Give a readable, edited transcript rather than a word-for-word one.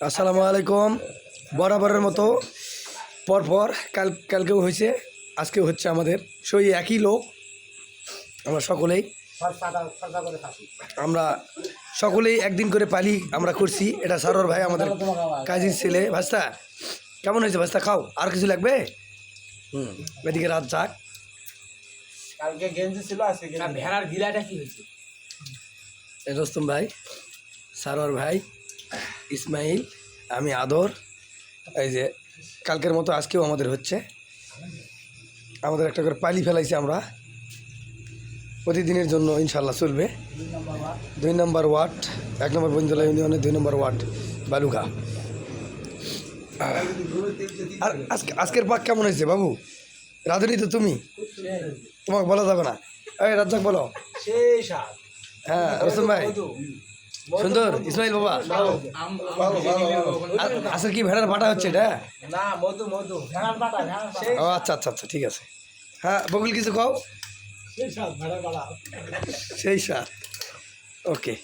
আসসালামু আলাইকুম। বরাবরের মতো পরপর কালকেও হয়েছে, আজকেও হচ্ছে। আমাদের সেই একই লোক, আমরা সকলেই একদিন করে পালি আমরা করছি। এটা সারোর ভাই, আমাদের কাজীর ছেলে। ভাস্তা কেমন হয়েছে? ভাস্তা খাও, আর কিছু লাগবে? এদিকে রাত যাক। কালকে গেঞ্জি ছিল, আজকে ভেড়ার গিলাটা কি হয়েছে? রোস্তম ভাই, সারোয়ার ভাই, ইসমাইল, আমি আদর। এই যে কালকের মতো আজকেও আমাদের হচ্ছে। আমাদের একটা করে পালি ফেলাইছি আমরা, প্রতিদিনের জন্য ইনশাল্লাহ চলবে। 2 নম্বর ওয়ার্ড, 1 নম্বর বঞ্জলা ইউনিয়নের 2 নম্বর ওয়ার্ড বালুঘা। আর আজকের পাক কেমন হয়েছে বাবু? রাধুনি তো তুমি, তোমাকে বলা যাবে না। এই রাজ্জাক বলো। হ্যাঁ রোস্তম ভাই, সুন্দর। ইসমাইল বাবা, আজকে কি ভেড়ার বাটা হচ্ছে এটা? না, মধু মধু ভেড়ার বাটা। ও আচ্ছা আচ্ছা আচ্ছা, ঠিক আছে। হ্যাঁ বকুল কিছু খাও। সেই সাত, ওকে।